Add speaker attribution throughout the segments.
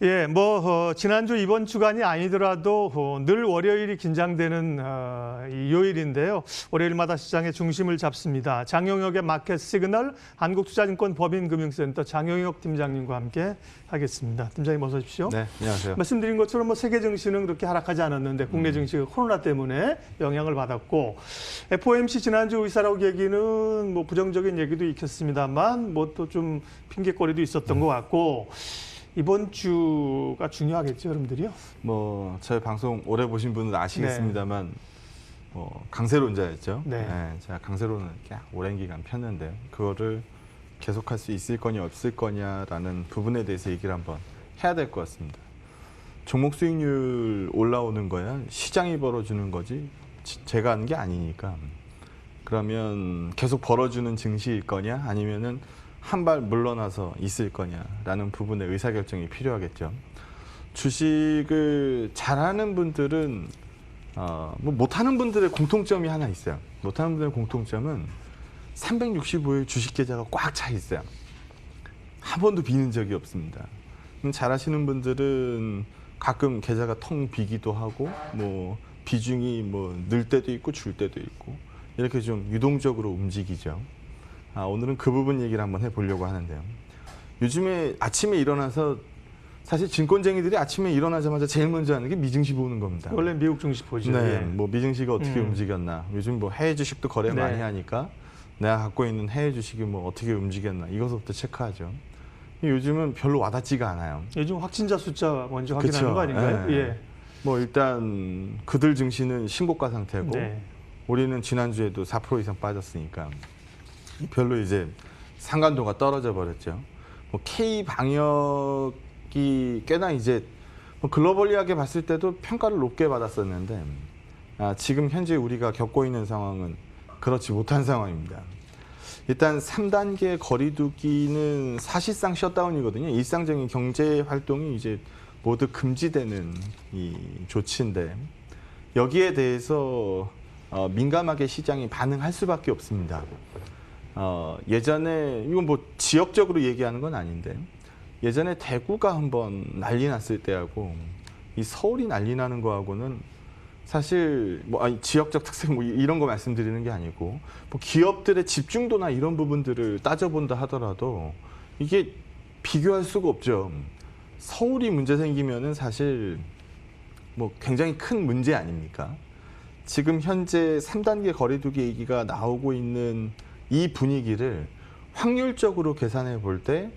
Speaker 1: 예, 지난주 이번 주간이 아니더라도 늘 월요일이 긴장되는 이 요일인데요. 월요일마다 시장의 중심을 잡습니다. 장영혁의 마켓 시그널, 한국투자증권 법인금융센터 장영혁 팀장님과 함께 하겠습니다. 팀장님 어서 오십시오.
Speaker 2: 네, 안녕하세요.
Speaker 1: 말씀드린 것처럼 세계 증시는 그렇게 하락하지 않았는데 국내 증시가 코로나 때문에 영향을 받았고 FOMC 지난주 의사라고 얘기는 부정적인 얘기도 있겠습니다만 또 좀 핑계거리도 있었던 것 같고 이번 주가 중요하겠죠, 여러분들이요?
Speaker 2: 저희 방송 오래 보신 분은 아시겠습니다만 강세론자였죠.
Speaker 1: 네.
Speaker 2: 제가 강세론을 이렇게 오랜 기간 폈는데 그거를 계속할 수 있을 거냐 없을 거냐라는 부분에 대해서 얘기를 한번 해야 될 것 같습니다. 종목 수익률 올라오는 거야 시장이 벌어주는 거지 제가 하는 게 아니니까. 그러면 계속 벌어주는 증시일 거냐 아니면은 한 발 물러나서 있을 거냐라는 부분의 의사결정이 필요하겠죠. 주식을 잘하는 분들은 못하는 분들의 공통점이 하나 있어요. 못하는 분들의 공통점은 365일 주식 계좌가 꽉 차 있어요. 한 번도 비는 적이 없습니다. 잘하시는 분들은 가끔 계좌가 텅 비기도 하고 비중이 늘 때도 있고 줄 때도 있고 이렇게 좀 유동적으로 움직이죠. 오늘은 그 부분 얘기를 한번 해보려고 하는데요. 요즘에 아침에 일어나서 사실 증권쟁이들이 아침에 일어나자마자 제일 먼저 하는 게 미증시 보는 겁니다.
Speaker 1: 원래 미국 증시 보죠.
Speaker 2: 네,
Speaker 1: 예.
Speaker 2: 미증시가 어떻게 움직였나. 요즘 해외 주식도 거래
Speaker 1: 네.
Speaker 2: 많이 하니까 내가 갖고 있는 해외 주식이 어떻게 움직였나 이것부터 체크하죠. 요즘은 별로 와닿지가 않아요.
Speaker 1: 요즘 확진자 숫자 먼저 확인하는 거 아닌가요?
Speaker 2: 네.
Speaker 1: 예.
Speaker 2: 일단 그들 증시는 신고가 상태고
Speaker 1: 네.
Speaker 2: 우리는 지난주에도 4% 이상 빠졌으니까 별로 이제 상관도가 떨어져 버렸죠. K 방역이 꽤나 이제 글로벌리하게 봤을 때도 평가를 높게 받았었는데 지금 현재 우리가 겪고 있는 상황은 그렇지 못한 상황입니다. 일단 3단계 거리두기는 사실상 셧다운이거든요. 일상적인 경제 활동이 이제 모두 금지되는 이 조치인데 여기에 대해서 민감하게 시장이 반응할 수밖에 없습니다. 예전에 이건 지역적으로 얘기하는 건 아닌데 예전에 대구가 한번 난리 났을 때하고 이 서울이 난리 나는 거하고는 사실 지역적 특색 이런 거 말씀드리는 게 아니고 기업들의 집중도나 이런 부분들을 따져본다 하더라도 이게 비교할 수가 없죠. 서울이 문제 생기면은 사실 굉장히 큰 문제 아닙니까? 지금 현재 3단계 거리두기 얘기가 나오고 있는 이 분위기를 확률적으로 계산해 볼 때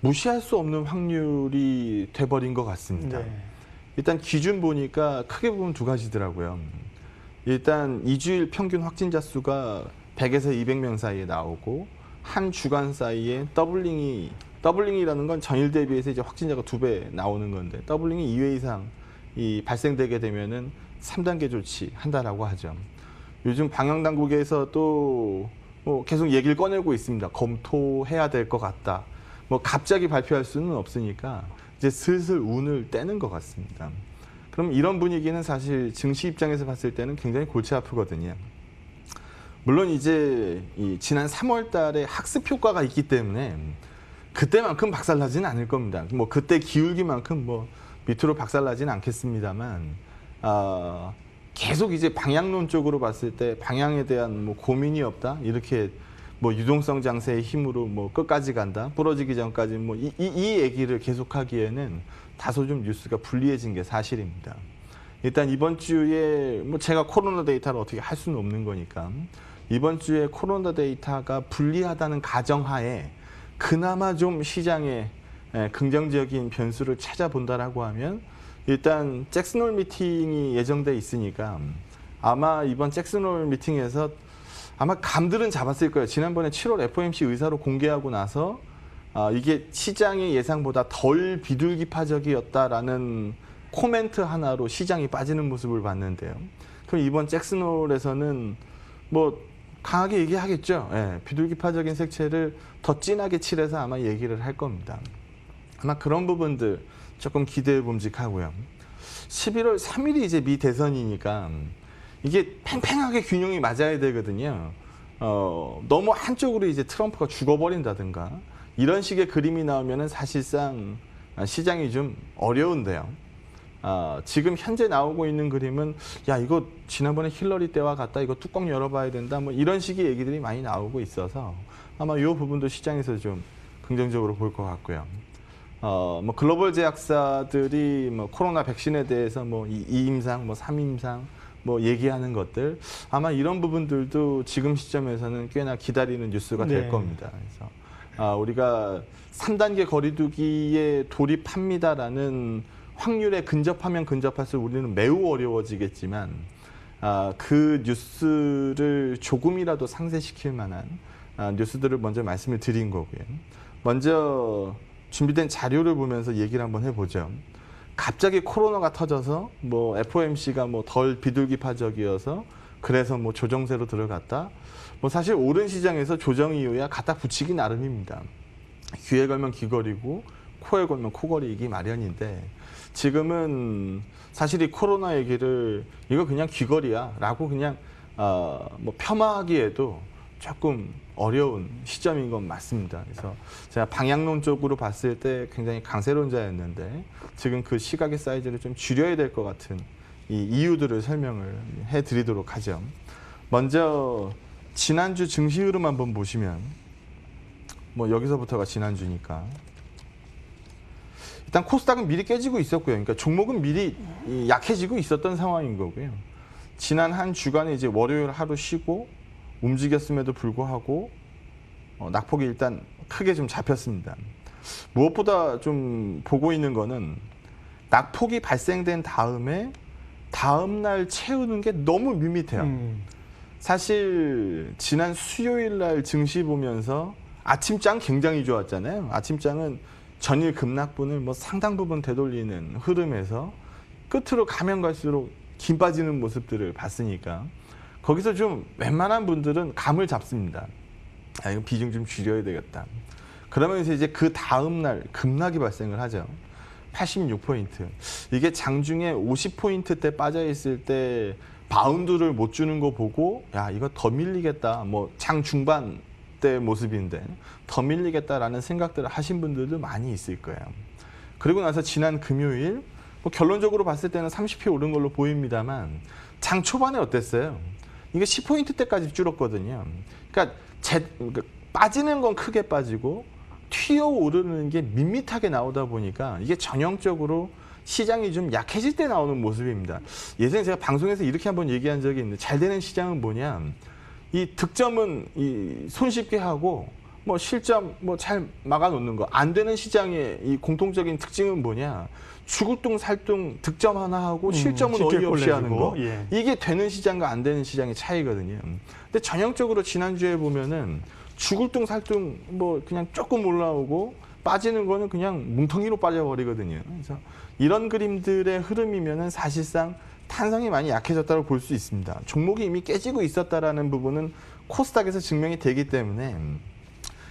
Speaker 2: 무시할 수 없는 확률이 돼버린 것 같습니다.
Speaker 1: 네.
Speaker 2: 일단 기준 보니까 크게 보면 두 가지더라고요. 일단 2주일 평균 확진자 수가 100에서 200명 사이에 나오고 한 주간 사이에 더블링이라는 건 전일 대비해서 이제 확진자가 2배 나오는 건데 더블링이 2회 이상 발생되게 되면은 3단계 조치 한다라고 하죠. 요즘 방역 당국에서도 계속 얘기를 꺼내고 있습니다. 검토해야 될 것 같다. 갑자기 발표할 수는 없으니까 이제 슬슬 운을 떼는 것 같습니다. 그럼 이런 분위기는 사실 증시 입장에서 봤을 때는 굉장히 골치 아프거든요. 물론 이제 지난 3월 달에 학습 효과가 있기 때문에 그때만큼 박살나지는 않을 겁니다. 그때 기울기만큼 밑으로 박살나지는 않겠습니다만 계속 이제 방향론적으로 봤을 때 방향에 대한 고민이 없다 이렇게 유동성 장세의 힘으로 끝까지 간다 부러지기 전까지 이 얘기를 계속하기에는 다소 좀 뉴스가 불리해진 게 사실입니다. 일단 이번 주에 제가 코로나 데이터를 어떻게 할 수는 없는 거니까 이번 주에 코로나 데이터가 불리하다는 가정하에 그나마 좀 시장에 긍정적인 변수를 찾아본다라고 하면 일단 잭슨홀 미팅이 예정돼 있으니까 아마 이번 잭슨홀 미팅에서 아마 감들은 잡았을 거예요. 지난번에 7월 FOMC 의사로 공개하고 나서 이게 시장의 예상보다 덜 비둘기파적이었다라는 코멘트 하나로 시장이 빠지는 모습을 봤는데요. 그럼 이번 잭슨홀에서는 강하게 얘기하겠죠. 비둘기파적인 색채를 더 진하게 칠해서 아마 얘기를 할 겁니다. 아마 그런 부분들 조금 기대해 봄직하고요. 11월 3일이 이제 미 대선이니까 이게 팽팽하게 균형이 맞아야 되거든요. 너무 한쪽으로 이제 트럼프가 죽어버린다든가 이런 식의 그림이 나오면은 사실상 시장이 좀 어려운데요. 지금 현재 나오고 있는 그림은 야 이거 지난번에 힐러리 때와 같다. 이거 뚜껑 열어봐야 된다. 뭐 이런 식의 얘기들이 많이 나오고 있어서 아마 이 부분도 시장에서 좀 긍정적으로 볼 것 같고요. 뭐 글로벌 제약사들이 뭐 코로나 백신에 대해서 뭐 2임상, 뭐 3임상 뭐 얘기하는 것들 아마 이런 부분들도 지금 시점에서는 꽤나 기다리는 뉴스가 될
Speaker 1: 네.
Speaker 2: 겁니다. 그래서 우리가 3단계 거리두기에 돌입합니다라는 확률에 근접하면 근접할수록 우리는 매우 어려워지겠지만 그 뉴스를 조금이라도 상쇄시킬 만한 뉴스들을 먼저 말씀을 드린 거고요. 먼저 준비된 자료를 보면서 얘기를 한번 해보죠. 갑자기 코로나가 터져서 뭐 FOMC가 뭐 덜 비둘기파적이어서 그래서 뭐 조정세로 들어갔다. 뭐 사실 오른 시장에서 조정 이유야 갖다 붙이기 나름입니다. 귀에 걸면 귀걸이고 코에 걸면 코걸이이기 마련인데 지금은 사실 이 코로나 얘기를 이거 그냥 귀걸이야 라고 그냥 뭐 폄하하기에도 조금 어려운 시점인 건 맞습니다. 그래서 제가 방향론적으로 봤을 때 굉장히 강세론자였는데 지금 그 시각의 사이즈를 좀 줄여야 될 것 같은 이 이유들을 설명을 해드리도록 하죠. 먼저 지난주 증시 흐름 한번 보시면 뭐 여기서부터가 지난주니까 일단 코스닥은 미리 깨지고 있었고요. 그러니까 종목은 미리 약해지고 있었던 상황인 거고요. 지난 한 주간에 이제 월요일 하루 쉬고 움직였음에도 불구하고 낙폭이 일단 크게 좀 잡혔습니다. 무엇보다 좀 보고 있는 거는 낙폭이 발생된 다음에 다음 날 채우는 게 너무 밋밋해요. 사실 지난 수요일 날 증시 보면서 아침장 굉장히 좋았잖아요. 아침장은 전일 급락분을 뭐 상당 부분 되돌리는 흐름에서 끝으로 가면 갈수록 김 빠지는 모습들을 봤으니까 거기서 좀 웬만한 분들은 감을 잡습니다. 이거 비중 좀 줄여야 되겠다. 그러면서 이제 그 다음 날 급락이 발생을 하죠. 86포인트. 이게 장중에 50포인트 때 빠져 있을 때 바운드를 못 주는 거 보고 야 이거 더 밀리겠다. 뭐 장 중반 때 모습인데 더 밀리겠다라는 생각들을 하신 분들도 많이 있을 거예요. 그리고 나서 지난 금요일 뭐 결론적으로 봤을 때는 30회 오른 걸로 보입니다만 장 초반에 어땠어요? 이게 10포인트 때까지 줄었거든요. 그러니까 빠지는 건 크게 빠지고 튀어 오르는 게 밋밋하게 나오다 보니까 이게 전형적으로 시장이 좀 약해질 때 나오는 모습입니다. 예전에 제가 방송에서 이렇게 한번 얘기한 적이 있는데 잘 되는 시장은 뭐냐? 이 득점은 손쉽게 하고 뭐 실점 뭐 잘 막아놓는 거. 안 되는 시장의 이 공통적인 특징은 뭐냐? 죽을둥 살둥 득점 하나 하고 실점은 어이없이 하는 거.
Speaker 1: 예.
Speaker 2: 이게 되는 시장과 안 되는 시장의 차이거든요. 근데 전형적으로 지난주에 보면은 죽을둥 살둥 뭐 그냥 조금 올라오고 빠지는 거는 그냥 뭉텅이로 빠져버리거든요. 그래서 이런 그림들의 흐름이면은 사실상 탄성이 많이 약해졌다고 볼 수 있습니다. 종목이 이미 깨지고 있었다라는 부분은 코스닥에서 증명이 되기 때문에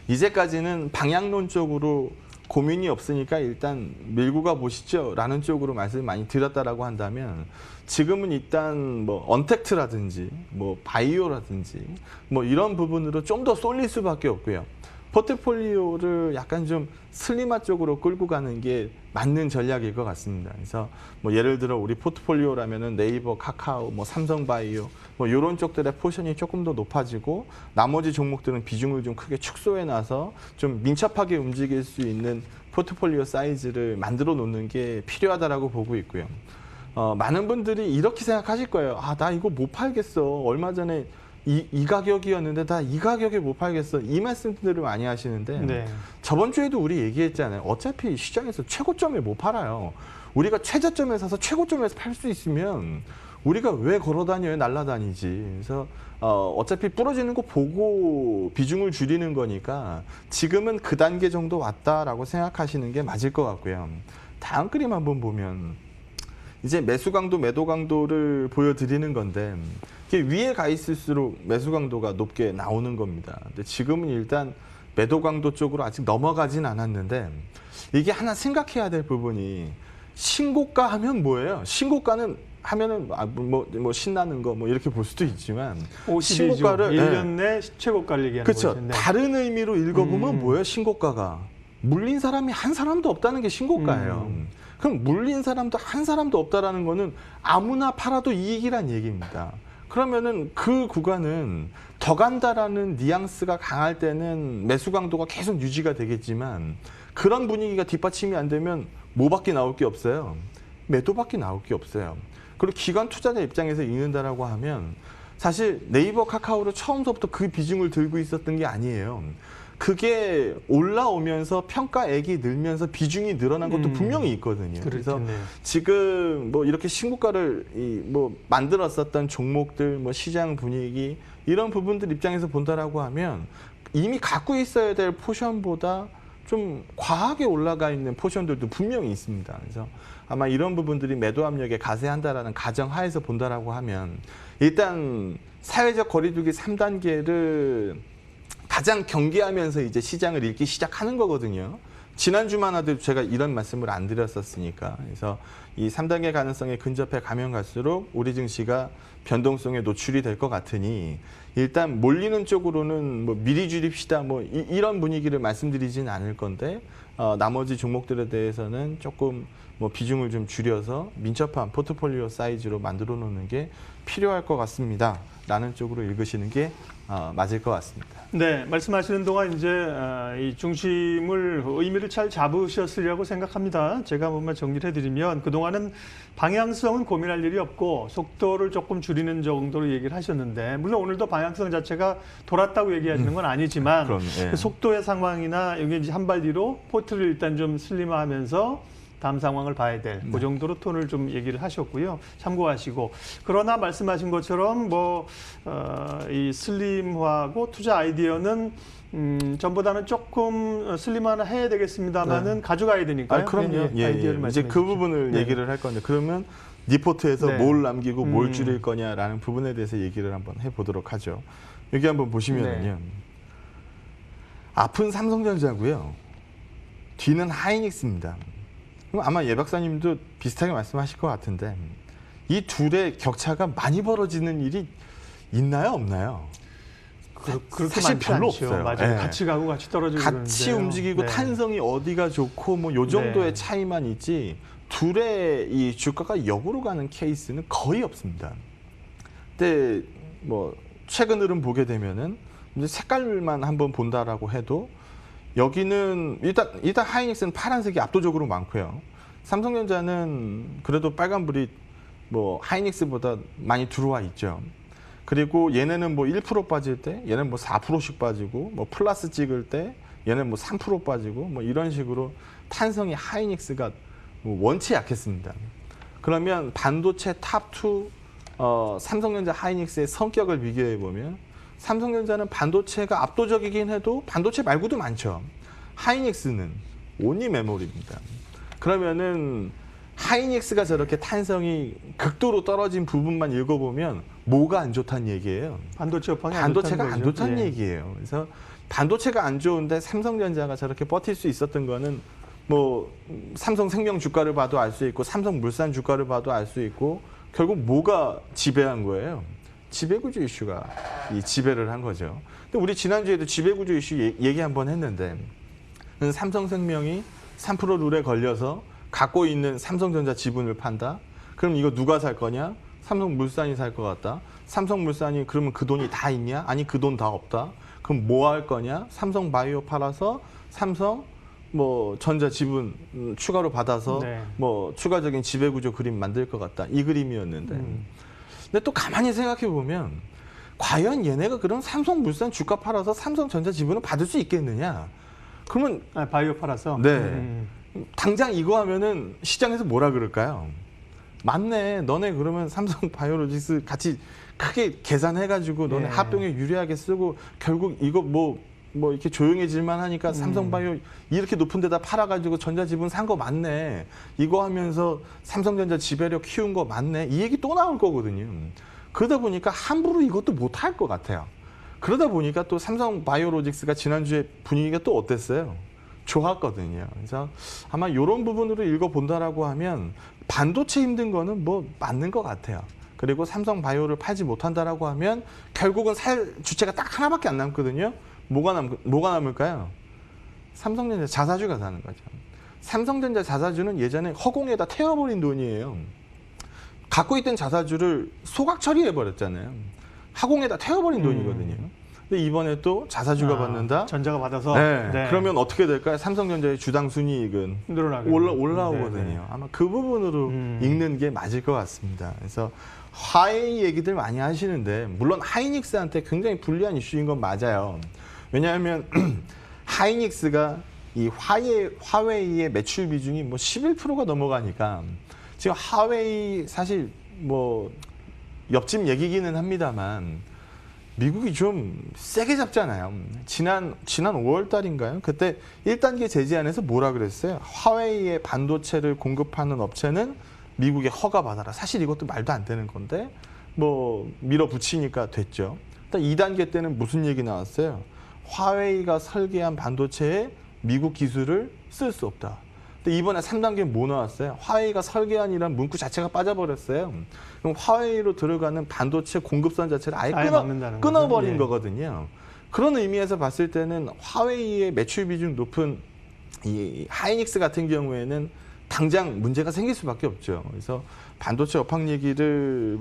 Speaker 2: 이제까지는 방향론적으로 고민이 없으니까 일단 밀고 가 보시죠 라는 쪽으로 말씀을 많이 드렸다라고 한다면 지금은 일단 뭐 언택트라든지 뭐 바이오라든지 뭐 이런 부분으로 좀 더 쏠릴 수밖에 없고요. 포트폴리오를 약간 좀 슬림화 쪽으로 끌고 가는 게 맞는 전략일 것 같습니다. 그래서 뭐 예를 들어 우리 포트폴리오라면은 네이버, 카카오, 뭐 삼성바이오 뭐 이런 쪽들의 포션이 조금 더 높아지고 나머지 종목들은 비중을 좀 크게 축소해 놔서 좀 민첩하게 움직일 수 있는 포트폴리오 사이즈를 만들어 놓는 게 필요하다라고 보고 있고요. 많은 분들이 이렇게 생각하실 거예요. 나 이거 못 팔겠어. 얼마 전에 이 가격이었는데 나 이 가격에 못 팔겠어. 이 말씀들을 많이 하시는데
Speaker 1: 네.
Speaker 2: 저번 주에도 우리 얘기했잖아요. 어차피 시장에서 최고점에 못 팔아요. 우리가 최저점에 사서 최고점에서 팔 수 있으면 우리가 왜 걸어다녀요? 날아다니지. 그래서 어차피 부러지는 거 보고 비중을 줄이는 거니까 지금은 그 단계 정도 왔다라고 생각하시는 게 맞을 것 같고요. 다음 그림 한번 보면 이제 매수 강도, 매도 강도를 보여드리는 건데 이게 위에 가 있을수록 매수 강도가 높게 나오는 겁니다. 근데 지금은 일단 매도 강도 쪽으로 아직 넘어가진 않았는데 이게 하나 생각해야 될 부분이 신고가 하면 뭐예요? 신고가는 하면은 뭐 신나는 거 뭐 이렇게 볼 수도 있지만
Speaker 1: 52주,
Speaker 2: 신고가를
Speaker 1: 1년 내 최고가를 얘기하는
Speaker 2: 그렇죠.
Speaker 1: 것인데
Speaker 2: 다른 의미로 읽어보면 뭐예요? 신고가가 물린 사람이 한 사람도 없다는 게 신고가예요. 그럼 물린 사람도 한 사람도 없다라는 거는 아무나 팔아도 이익이란 얘기입니다. 그러면은 그 구간은 더 간다라는 뉘앙스가 강할 때는 매수 강도가 계속 유지가 되겠지만 그런 분위기가 뒷받침이 안 되면 뭐밖에 나올 게 없어요. 매도밖에 나올 게 없어요. 그리고 기관 투자자 입장에서 읽는다라고 하면 사실 네이버 카카오로 처음부터 그 비중을 들고 있었던 게 아니에요. 그게 올라오면서 평가액이 늘면서 비중이 늘어난 것도 분명히 있거든요. 그래서 지금 뭐 이렇게 신고가를 뭐 만들었었던 종목들, 뭐 시장 분위기 이런 부분들 입장에서 본다라고 하면 이미 갖고 있어야 될 포션보다 좀 과하게 올라가 있는 포션들도 분명히 있습니다. 그래서 아마 이런 부분들이 매도 압력에 가세한다라는 가정하에서 본다라고 하면 일단 사회적 거리두기 3단계를 가장 경계하면서 이제 시장을 읽기 시작하는 거거든요. 지난주만 하도 제가 이런 말씀을 안 드렸었으니까. 그래서 이 3단계 가능성에 근접해 가면 갈수록 우리 증시가 변동성에 노출이 될 것 같으니 일단 몰리는 쪽으로는 뭐 미리 줄입시다 뭐 이런 분위기를 말씀드리진 않을 건데 나머지 종목들에 대해서는 조금 뭐 비중을 좀 줄여서 민첩한 포트폴리오 사이즈로 만들어 놓는 게 필요할 것 같습니다. 라는 쪽으로 읽으시는 게 맞을 것 같습니다.
Speaker 1: 네, 말씀하시는 동안 이제 이 중심을 의미를 잘 잡으셨으리라고 생각합니다. 제가 뭔가 정리를 해드리면 그동안은 방향성은 고민할 일이 없고 속도를 조금 줄이는 정도로 얘기를 하셨는데 물론 오늘도 방향성 자체가 돌았다고 얘기하시는 건 아니지만
Speaker 2: 그럼, 예.
Speaker 1: 그 속도의 상황이나 여기 이제 한 발 뒤로 포트를 일단 좀 슬림화하면서 다음 상황을 봐야 될 그 정도로 톤을 좀 얘기를 하셨고요. 참고하시고 그러나 말씀하신 것처럼 뭐 이 슬림화하고 투자 아이디어는 전보다는 조금 슬림화는 해야 되겠습니다만은
Speaker 2: 네.
Speaker 1: 가져가야 되니까요.
Speaker 2: 그럼요. 예,
Speaker 1: 아이디어를
Speaker 2: 이제 그 부분을
Speaker 1: 네.
Speaker 2: 얘기를 할 건데 그러면 리포트에서
Speaker 1: 네.
Speaker 2: 뭘 남기고 뭘 줄일 거냐라는 부분에 대해서 얘기를 한번 해보도록 하죠. 여기 한번 보시면은요.
Speaker 1: 네.
Speaker 2: 앞은 삼성전자고요. 뒤는 하이닉스입니다. 그럼 아마 예 박사님도 비슷하게 말씀하실 것 같은데 이 둘의 격차가 많이 벌어지는 일이 있나요, 없나요?
Speaker 1: 그렇게
Speaker 2: 사실
Speaker 1: 많지
Speaker 2: 별로
Speaker 1: 않죠.
Speaker 2: 없어요.
Speaker 1: 맞아요.
Speaker 2: 네.
Speaker 1: 같이 가고 같이 떨어지고
Speaker 2: 같이
Speaker 1: 그러는데요.
Speaker 2: 움직이고
Speaker 1: 네.
Speaker 2: 탄성이 어디가 좋고 뭐 요 정도의
Speaker 1: 네.
Speaker 2: 차이만 있지 둘의 이 주가가 역으로 가는 케이스는 거의 없습니다. 근데 뭐 최근 흐름 보게 되면은 이제 색깔만 한번 본다라고 해도 여기는 일단 하이닉스는 파란색이 압도적으로 많고요. 삼성전자는 그래도 빨간불이 뭐 하이닉스보다 많이 들어와 있죠. 그리고 얘네는 뭐 1% 빠질 때 얘는 뭐 4%씩 빠지고 뭐 플러스 찍을 때 얘는 뭐 3% 빠지고 뭐 이런 식으로 탄성이 하이닉스가 뭐 원체 약했습니다. 그러면 반도체 탑2 삼성전자 하이닉스의 성격을 비교해 보면 삼성전자는 반도체가 압도적이긴 해도 반도체 말고도 많죠. 하이닉스는 온리 메모리입니다. 그러면은 하이닉스가 저렇게 탄성이 극도로 떨어진 부분만 읽어보면 뭐가 안 좋다는 얘기예요.
Speaker 1: 반도체 업황이
Speaker 2: 반도체가 안 좋다는
Speaker 1: 예.
Speaker 2: 얘기예요. 그래서 반도체가 안 좋은데 삼성전자가 저렇게 버틸 수 있었던 거는 뭐 삼성생명 주가를 봐도 알 수 있고 삼성물산 주가를 봐도 알 수 있고 결국 뭐가 지배한 거예요? 지배구조 이슈가 이 지배를 한 거죠. 근데 우리 지난주에도 지배구조 이슈 얘기 한번 했는데 삼성생명이 3% 룰에 걸려서 갖고 있는 삼성전자 지분을 판다. 그럼 이거 누가 살 거냐? 삼성물산이 살 것 같다. 삼성물산이 그러면 그 돈이 다 있냐? 아니 그 돈 다 없다. 그럼 뭐 할 거냐? 삼성바이오 팔아서 삼성 뭐 전자 지분 추가로 받아서
Speaker 1: 네.
Speaker 2: 뭐 추가적인 지배구조 그림 만들 것 같다. 이 그림이었는데. 근데 또 가만히 생각해 보면 과연 얘네가 그럼 삼성물산 주가 팔아서 삼성전자 지분을 받을 수 있겠느냐? 그러면
Speaker 1: 바이오 팔아서.
Speaker 2: 네. 당장 이거 하면은 시장에서 뭐라 그럴까요? 맞네. 너네 그러면 삼성 바이오로직스 같이 크게 계산해가지고 너네
Speaker 1: 예.
Speaker 2: 합병에 유리하게 쓰고 결국 이거 뭐 이렇게 조용해질만 하니까 삼성바이오 이렇게 높은 데다 팔아가지고 전자지분 산 거 맞네. 이거 하면서 삼성전자 지배력 키운 거 맞네. 이 얘기 또 나올 거거든요. 그러다 보니까 함부로 이것도 못할 것 같아요. 그러다 보니까 또 삼성바이오로직스가 지난주에 분위기가 또 어땠어요? 좋았거든요. 그래서 아마 이런 부분으로 읽어본다라고 하면 반도체 힘든 거는 뭐 맞는 것 같아요. 그리고 삼성바이오를 팔지 못한다라고 하면 결국은 살 주체가 딱 하나밖에 안 남거든요. 뭐가 남을까요? 삼성전자 자사주가 사는 거죠. 삼성전자 자사주는 예전에 허공에다 태워버린 돈이에요. 갖고 있던 자사주를 소각 처리해버렸잖아요. 하공에다 태워버린 돈이거든요. 근데 이번에 또 자사주가 받는다.
Speaker 1: 전자가 받아서.
Speaker 2: 네.
Speaker 1: 네.
Speaker 2: 그러면 어떻게 될까요? 삼성전자의 주당 순이익은 올라오거든요.
Speaker 1: 네, 네.
Speaker 2: 아마 그 부분으로 읽는 게 맞을 것 같습니다. 그래서 화웨이 얘기들 많이 하시는데 물론 하이닉스한테 굉장히 불리한 이슈인 건 맞아요. 왜냐하면 하이닉스가 이 화웨이의 매출 비중이 뭐 11%가 넘어가니까 지금 화웨이 사실 뭐 옆집 얘기기는 합니다만 미국이 좀 세게 잡잖아요. 지난 5월 달인가요? 그때 1단계 제재안에서 뭐라 그랬어요? 화웨이의 반도체를 공급하는 업체는 미국에 허가받아라. 사실 이것도 말도 안 되는 건데 뭐 밀어붙이니까 됐죠. 일단 2단계 때는 무슨 얘기 나왔어요? 화웨이가 설계한 반도체에 미국 기술을 쓸 수 없다. 근데 이번에 3단계는 뭐 나왔어요? 화웨이가 설계한이란 문구 자체가 빠져버렸어요. 그럼 화웨이로 들어가는 반도체 공급선 자체를 아예 끊어버린 거거든요. 그런 의미에서 봤을 때는 화웨이의 매출 비중 높은 이 하이닉스 같은 경우에는 당장 문제가 생길 수밖에 없죠. 그래서 반도체 업황 얘기를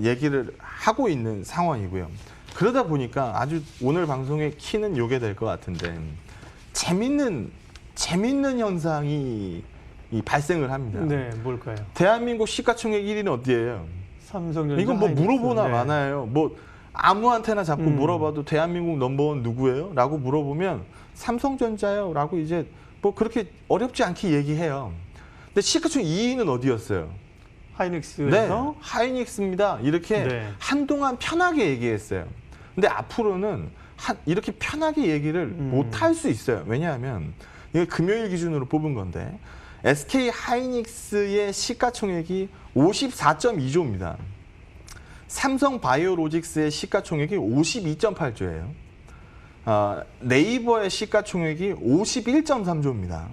Speaker 2: 얘기를 하고 있는 상황이고요. 그러다 보니까 아주 오늘 방송의 키는 요게 될 것 같은데 재밌는 현상이 발생을 합니다.
Speaker 1: 네, 뭘까요?
Speaker 2: 대한민국 시가총액 1위는 어디예요?
Speaker 1: 삼성전자.
Speaker 2: 이건 뭐
Speaker 1: 하이닉스.
Speaker 2: 물어보나
Speaker 1: 네.
Speaker 2: 많아요. 뭐 아무한테나 자꾸 물어봐도 대한민국 넘버원 누구예요? 라고 물어보면 삼성전자요. 라고 이제 뭐 그렇게 어렵지 않게 얘기해요. 근데 시가총액 2위는 어디였어요?
Speaker 1: 하이닉스에서.
Speaker 2: 네, 하이닉스입니다. 이렇게
Speaker 1: 네.
Speaker 2: 한동안 편하게 얘기했어요. 근데 앞으로는 이렇게 편하게 얘기를 못 할 수 있어요. 왜냐하면 이게 금요일 기준으로 뽑은 건데 SK 하이닉스의 시가총액이 54.2조입니다. 삼성 바이오로직스의 시가총액이 52.8조예요. 네이버의 시가총액이 51.3조입니다.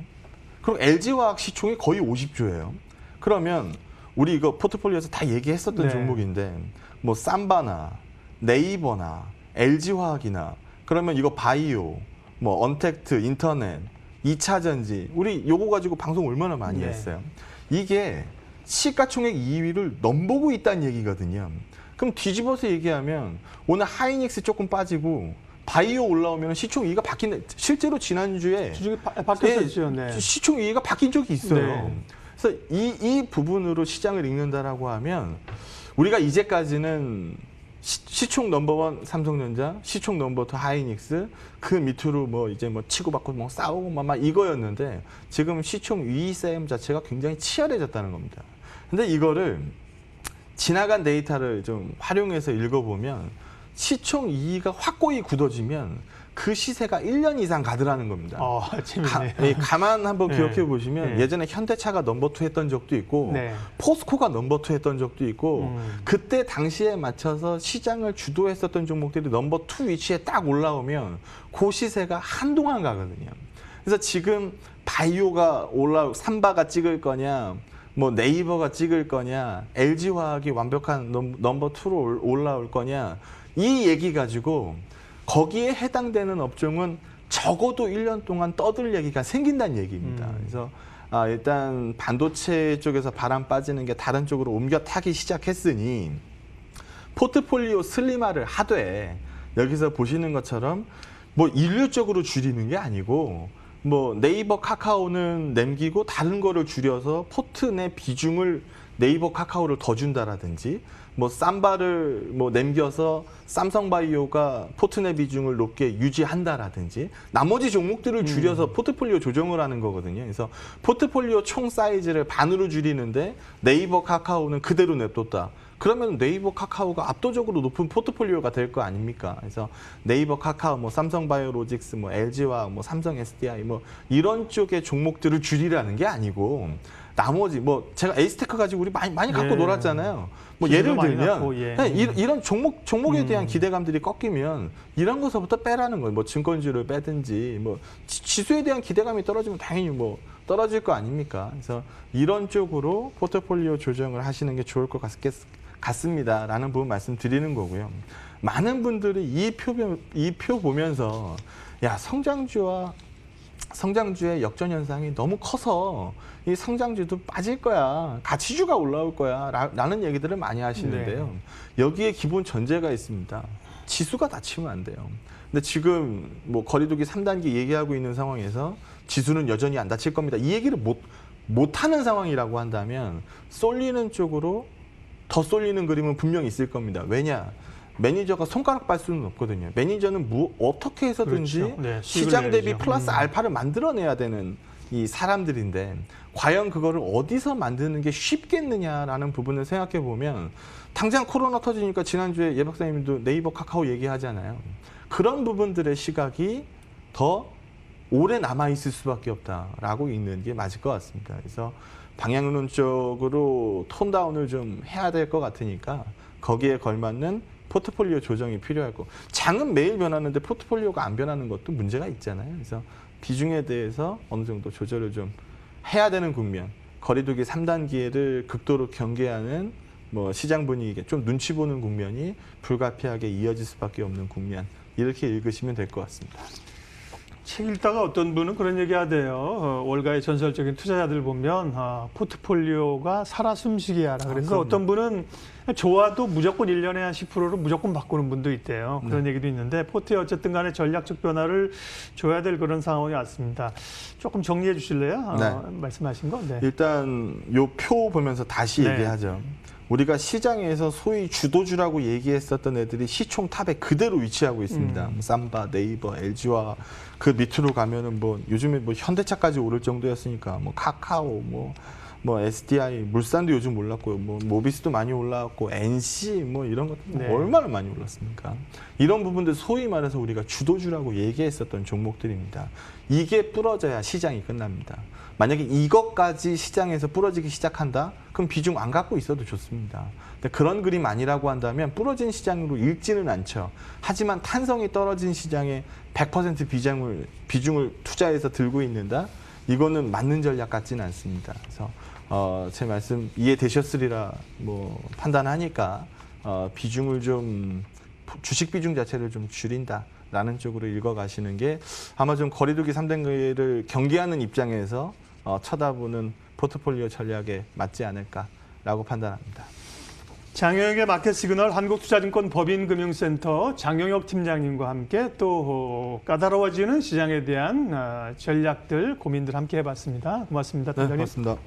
Speaker 2: 그럼 LG화학 시총이 거의 50조예요. 그러면 우리 이거 포트폴리오에서 다 얘기했었던
Speaker 1: 네.
Speaker 2: 종목인데 뭐 삼바나 네이버나 LG화학이나 그러면 이거 바이오, 뭐 언택트, 인터넷, 2차전지 우리 요거 가지고 방송 얼마나 많이
Speaker 1: 네.
Speaker 2: 했어요. 이게 시가총액 2위를 넘보고 있다는 얘기거든요. 그럼 뒤집어서 얘기하면 오늘 하이닉스 조금 빠지고 바이오 올라오면 시총 2위가 바뀌는 실제로 지난주에
Speaker 1: 주식이 바뀌었었죠. 네.
Speaker 2: 시총 2위가 바뀐 적이 있어요.
Speaker 1: 네.
Speaker 2: 그래서 이 부분으로 시장을 읽는다라고 하면 우리가 이제까지는 시총 넘버원 삼성전자, 시총 넘버2 하이닉스, 그 밑으로 뭐 이제 뭐 치고받고 뭐 싸우고 막 이거였는데 지금 시총 위 싸움 자체가 굉장히 치열해졌다는 겁니다. 근데 이거를 지나간 데이터를 좀 활용해서 읽어보면 시총 2위가 확고히 굳어지면 그 시세가 1년 이상 가더라는 겁니다.
Speaker 1: 재밌네요.
Speaker 2: 가만 한번
Speaker 1: 네.
Speaker 2: 기억해 보시면
Speaker 1: 네.
Speaker 2: 예전에 현대차가 넘버2 했던 적도 있고
Speaker 1: 네.
Speaker 2: 포스코가 넘버2 했던 적도 있고 그때 당시에 맞춰서 시장을 주도했었던 종목들이 넘버2 위치에 딱 올라오면 그 시세가 한동안 가거든요. 그래서 지금 바이오가 삼바가 찍을 거냐 뭐 네이버가 찍을 거냐 LG화학이 완벽한 넘버2로 올라올 거냐 이 얘기 가지고 거기에 해당되는 업종은 적어도 1년 동안 떠들 얘기가 생긴다는 얘기입니다. 그래서 일단 반도체 쪽에서 바람 빠지는 게 다른 쪽으로 옮겨 타기 시작했으니 포트폴리오 슬림화를 하되 여기서 보시는 것처럼 뭐 인류적으로 줄이는 게 아니고 뭐 네이버 카카오는 남기고 다른 거를 줄여서 포트 내 비중을 네이버 카카오를 더 준다라든지 뭐 삼바를 뭐 남겨서 삼성바이오가 포트 내 비중을 높게 유지한다라든지 나머지 종목들을 줄여서 포트폴리오 조정을 하는 거거든요. 그래서 포트폴리오 총 사이즈를 반으로 줄이는데 네이버 카카오는 그대로 냅뒀다. 그러면 네이버 카카오가 압도적으로 높은 포트폴리오가 될 거 아닙니까? 그래서 네이버 카카오, 뭐 삼성바이오로직스, 뭐 LG화학, 뭐 삼성 SDI 뭐 이런 쪽의 종목들을 줄이라는 게 아니고 나머지 뭐 제가 에이스테크 가지고 우리 많이 갖고 놀았잖아요. 뭐 예를 들면 이런 종목에 대한 기대감들이 꺾이면 이런 것서부터 빼라는 거예요. 뭐 증권주를 빼든지 뭐 지수에 대한 기대감이 떨어지면 당연히 뭐 떨어질 거 아닙니까? 그래서 이런 쪽으로 포트폴리오 조정을 하시는 게 좋을 것 같습니다라는 부분 말씀드리는 거고요. 많은 분들이 이 표 보면서 야 성장주와 성장주의 역전 현상이 너무 커서 이 성장주도 빠질 거야, 가치주가 올라올 거야 라는 얘기들을 많이 하시는데요. 여기에 기본 전제가 있습니다. 지수가 다치면 안 돼요. 근데 지금 뭐 거리두기 3단계 얘기하고 있는 상황에서 지수는 여전히 안 다칠 겁니다. 이 얘기를 못하는 상황이라고 한다면 쏠리는 쪽으로 더 쏠리는 그림은 분명히 있을 겁니다. 왜냐? 매니저가 손가락 빨 수는 없거든요. 매니저는 어떻게 해서든지
Speaker 1: 그렇죠. 네,
Speaker 2: 시장 대비
Speaker 1: 내야죠.
Speaker 2: 플러스 알파를 만들어내야 되는 이 사람들인데 과연 그거를 어디서 만드는 게 쉽겠느냐라는 부분을 생각해 보면 당장 코로나 터지니까 지난주에 예 박사님도 네이버 카카오 얘기하잖아요. 그런 부분들의 시각이 더 오래 남아있을 수밖에 없다라고 있는 게 맞을 것 같습니다. 그래서 방향론적으로 톤다운을 좀 해야 될 것 같으니까 거기에 걸맞는 포트폴리오 조정이 필요할 거고 장은 매일 변하는데 포트폴리오가 안 변하는 것도 문제가 있잖아요. 그래서 비중에 대해서 어느 정도 조절을 좀 해야 되는 국면, 거리두기 3단계를 극도로 경계하는 뭐 시장 분위기에 좀 눈치 보는 국면이 불가피하게 이어질 수밖에 없는 국면, 이렇게 읽으시면 될 것 같습니다.
Speaker 1: 책 읽다가 어떤 분은 그런 얘기 하대요. 월가의 전설적인 투자자들 보면 포트폴리오가 살아 숨쉬기야. 그래서
Speaker 2: 그럼요.
Speaker 1: 어떤 분은 좋아도 무조건 1년에 한 10%를 무조건 바꾸는 분도 있대요. 그런 얘기도 있는데 포트에 어쨌든 간에 전략적 변화를 줘야 될 그런 상황이 왔습니다. 조금 정리해 주실래요?
Speaker 2: 네.
Speaker 1: 말씀하신 거. 네.
Speaker 2: 일단 요 표 보면서 다시
Speaker 1: 네.
Speaker 2: 얘기하죠. 우리가 시장에서 소위 주도주라고 얘기했었던 애들이 시총 탑에 그대로 위치하고 있습니다. 삼바, 네이버, LG와 그 밑으로 가면은 뭐 요즘에 뭐 현대차까지 오를 정도였으니까 뭐 카카오, 뭐 SDI, 물산도 요즘 올랐고요. 뭐 모비스도 많이 올랐고 NC 뭐 이런 것들
Speaker 1: 네.
Speaker 2: 얼마나 많이 올랐습니까? 이런 부분들 소위 말해서 우리가 주도주라고 얘기했었던 종목들입니다. 이게 부러져야 시장이 끝납니다. 만약에 이것까지 시장에서 부러지기 시작한다? 그럼 비중 안 갖고 있어도 좋습니다. 근데 그런 그림 아니라고 한다면 부러진 시장으로 읽지는 않죠. 하지만 탄성이 떨어진 시장에 100% 비중을 투자해서 들고 있는다? 이거는 맞는 전략 같지는 않습니다. 그래서 제 말씀 이해되셨으리라 뭐 판단하니까 비중을 좀 주식 비중 자체를 좀 줄인다라는 쪽으로 읽어가시는 게 아마 좀 거리두기 3단계를 경계하는 입장에서 쳐다보는 포트폴리오 전략에 맞지 않을까라고 판단합니다.
Speaker 1: 장영혁의 마켓 시그널 한국투자증권 법인금융센터 장영혁 팀장님과 함께 또 까다로워지는 시장에 대한 전략들, 고민들 함께 해봤습니다. 고맙습니다.
Speaker 2: 네,
Speaker 1: 팀장님.
Speaker 2: 고맙습니다.